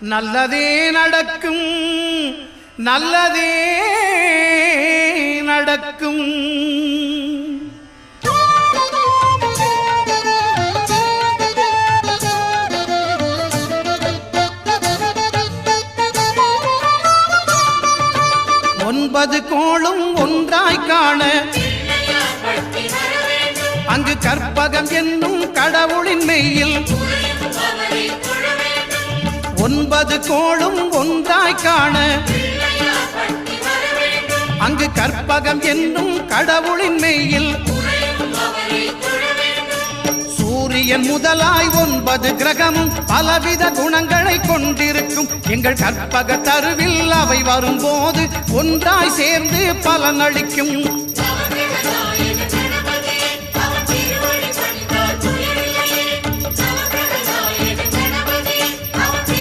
நல்லதே நடக்கும், நல்லதே நடக்கும். ஒன்பது கோளும் ஒன்றாய் காண அங்கு கற்பகம் என்னும் கடவுளின் மெய்யில் ஒன்பது கோளும் ஒன்றாய் காண அங்கு கற்பகம் என்னும் கடவுளின் மெய்யில் சூரியன் முதலாய் 9 கிரகமும் பலவித குணங்களை கொண்டிருக்கும். எங்கள் கற்பக தருவில் அவை வரும்போது ஒன்றாய் சேர்ந்து பலனளிக்கும்.